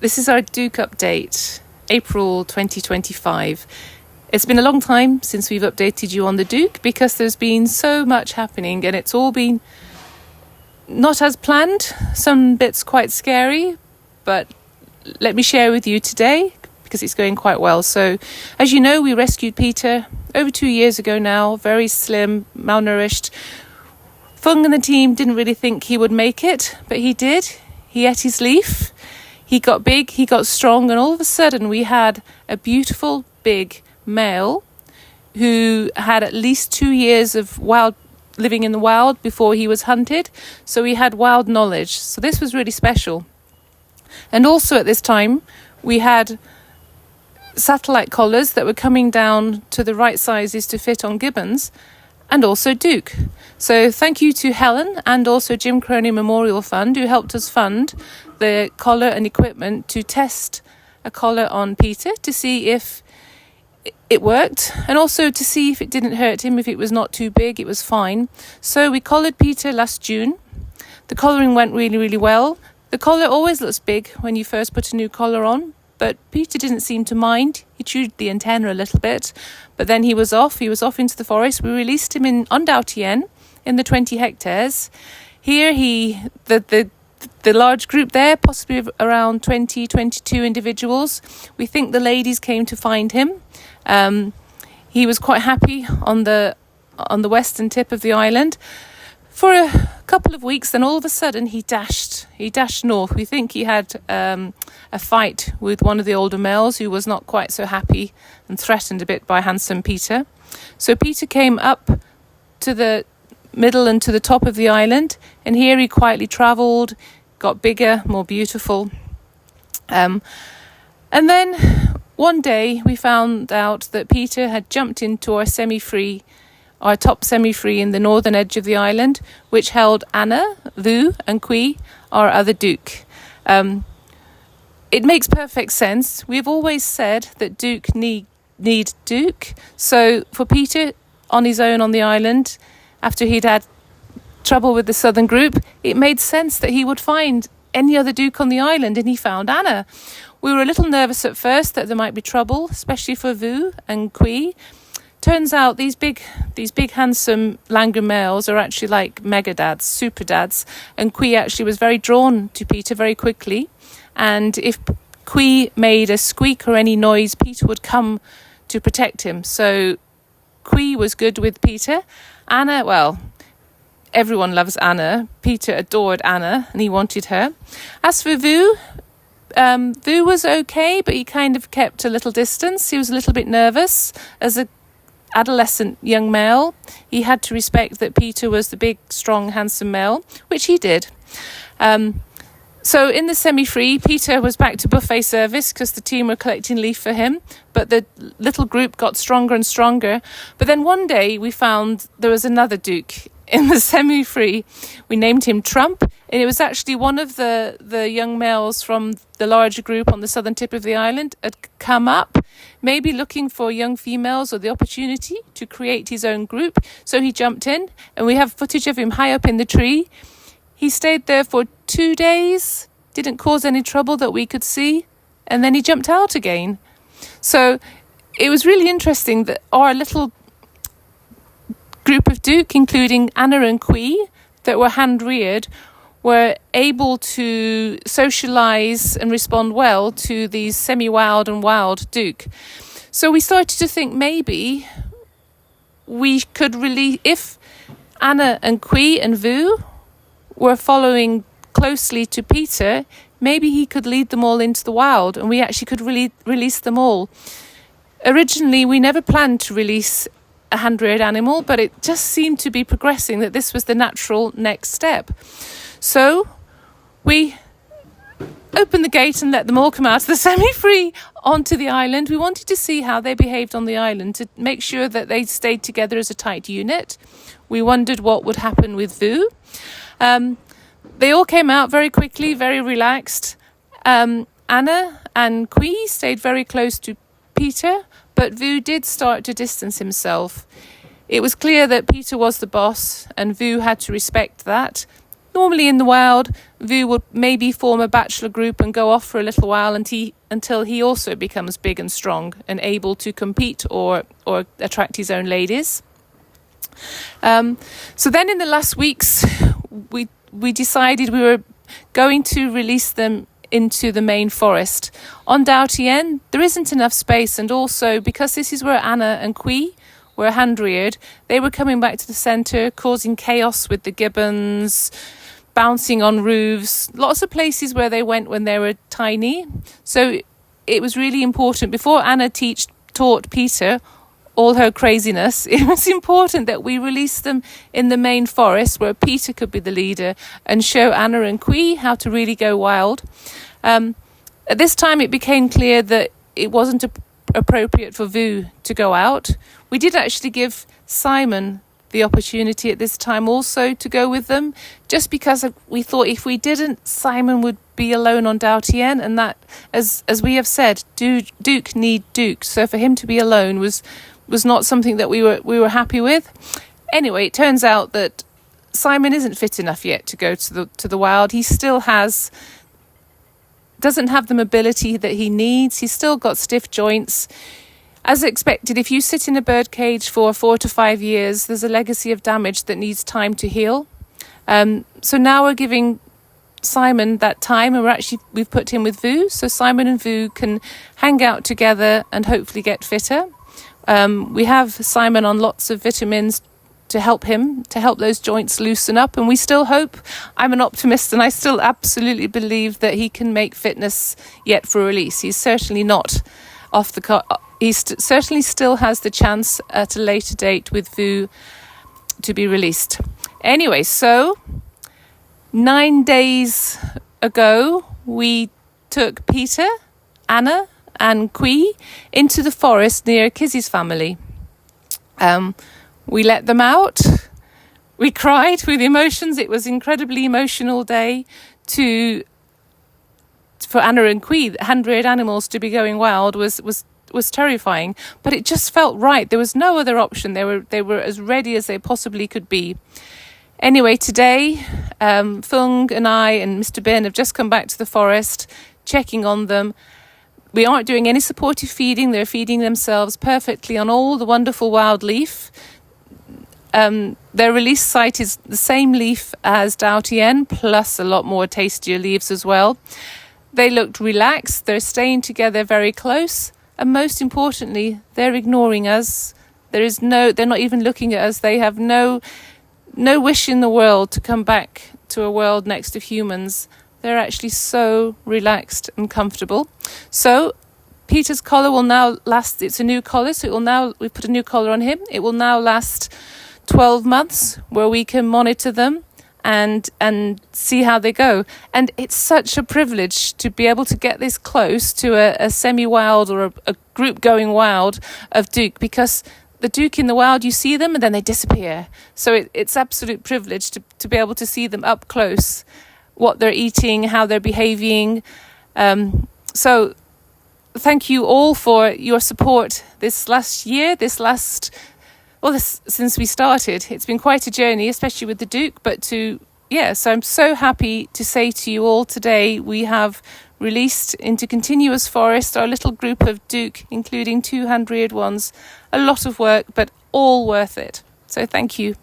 This is our douc update, April 2025. It's been a long time since we've updated you on the douc because there's been so much happening and it's all been not as planned, some bits quite scary, but let me share with you today because it's going quite well. So, as you know, we rescued Peter over 2 years ago now, very slim, malnourished. Fung and the team didn't really think he would make it, but he did. He ate his leaf. He got big, he got strong, and all of a sudden we had a beautiful, big male who had at least 2 years of living in the wild before he was hunted. So he had wild knowledge. So this was really special. And also at this time, we had satellite collars that were coming down to the right sizes to fit on gibbons, and also douc. So thank you to Helen and also Jim Croney Memorial Fund who helped us fund the collar and equipment to test a collar on Peter to see if it worked and also to see if it didn't hurt him, if it was not too big, it was fine. So we collared Peter last June. The collaring went really, really well. The collar always looks big when you first put a new collar on, but Peter didn't seem to mind. He chewed the antenna a little bit, but then he was off into the forest. We released him on Dautien in the 20 hectares. Here the large group there, possibly around 20, 22 individuals. We think the ladies came to find him. He was quite happy on the western tip of the island for a couple of weeks. Then all of a sudden he dashed north. We think he had a fight with one of the older males who was not quite so happy and threatened a bit by handsome Peter. So Peter came up to the middle and to the top of the island, and here he quietly travelled, got bigger, more beautiful. And then one day we found out that Peter had jumped into our top semi-free in the northern edge of the island, which held Anna, Vu and Qui, our other douc. It makes perfect sense. We've always said that douc need douc. So for Peter on his own on the island, after he'd had trouble with the southern group, it made sense that he would find any other douc on the island, and he found Anna. We were a little nervous at first that there might be trouble, especially for Vu and Qui. Turns out these big handsome langur males are actually like mega dads, super dads, and Qui actually was very drawn to Peter very quickly, and if Qui made a squeak or any noise, Peter would come to protect him. So Qui was good with Peter. Anna, well, everyone loves Anna. Peter adored Anna and he wanted her. As for Vu, Vu was okay, but he kind of kept a little distance. He was a little bit nervous. As an adolescent young male, he had to respect that Peter was the big, strong, handsome male, which he did. So in the semi-free, Peter was back to buffet service because the team were collecting leaf for him, but the little group got stronger and stronger. But then one day we found there was another douc in the semi-free. We named him Trump, and it was actually one of the young males from the larger group on the southern tip of the island had come up, maybe looking for young females or the opportunity to create his own group. So he jumped in, and we have footage of him high up in the tree. He stayed there for 2 days, didn't cause any trouble that we could see, and then he jumped out again. So it was really interesting that our little group of douc, including Anna and Qui, that were hand-reared, were able to socialise and respond well to these semi-wild and wild douc. So we started to think maybe we could release, if Anna and Qui and Vu were following closely to Peter, maybe he could lead them all into the wild and we actually could release them all. Originally, we never planned to release a hand-reared animal, but it just seemed to be progressing, that this was the natural next step. So we opened the gate and let them all come out of the semi-free onto the island. We wanted to see how they behaved on the island to make sure that they stayed together as a tight unit. We wondered what would happen with Vu. They all came out very quickly, very relaxed. Anna and Qui stayed very close to Peter, but Vu did start to distance himself. It was clear that Peter was the boss and Vu had to respect that. Normally in the wild, Vu would maybe form a bachelor group and go off for a little while until he also becomes big and strong and able to compete or attract his own ladies. So then in the last weeks, we decided we were going to release them into the main forest. On douc, there isn't enough space, and also because this is where Anna and Qui were hand-reared, they were coming back to the centre, causing chaos with the gibbons, bouncing on roofs, lots of places where they went when they were tiny. So it was really important, before Anna taught Peter all her craziness, it was important that we release them in the main forest where Peter could be the leader and show Anna and Qui how to really go wild. At this time, it became clear that it wasn't appropriate for Vu to go out. We did actually give Simon the opportunity at this time also to go with them, just because we thought if we didn't, Simon would be alone on douc, and that, as we have said, douc need douc. So for him to be alone was not something that we were happy with. Anyway, it turns out that Simon isn't fit enough yet to go to the wild. He still doesn't have the mobility that he needs. He's still got stiff joints. As expected, if you sit in a bird cage for 4 to 5 years, there's a legacy of damage that needs time to heal. So now we're giving Simon that time, and we've put him with Vu, so Simon and Vu can hang out together and hopefully get fitter. We have Simon on lots of vitamins to help those joints loosen up, and we still hope. I'm an optimist, and I still absolutely believe that he can make fitness yet for release. He's certainly not off the he certainly still has the chance at a later date with Vu to be released. Anyway, so 9 days ago, we took Peter, Anna and Qui into the forest near Kizzy's family. We let them out. We cried with emotions. It was an incredibly emotional day for Anna and Qui. Hand-reared animals to be going wild was terrifying, but it just felt right. There was no other option. They were as ready as they possibly could be. Anyway, today, Fung and I and Mr. Bin have just come back to the forest, checking on them. We aren't doing any supportive feeding. They're feeding themselves perfectly on all the wonderful wild leaf. Their release site is the same leaf as douc, plus a lot more tastier leaves as well. They looked relaxed. They're staying together very close. And most importantly, they're ignoring us. They're not even looking at us. They have no wish in the world to come back to a world next to humans. They're actually so relaxed and comfortable. So Peter's collar will now last. It's a new collar, so we've put a new collar on him. It will now last 12 months, where we can monitor them and see how they go. And it's such a privilege to be able to get this close to a semi-wild or a group going wild of douc, because the douc in the wild, you see them and then they disappear. So it's absolute privilege to be able to see them up close, what they're eating, how they're behaving. So thank you all for your support this last year, since we started. It's been quite a journey, especially with the douc, so I'm so happy to say to you all today, we have released into continuous forest our little group of douc, including 2 hand-reared ones. A lot of work, but all worth it. So thank you.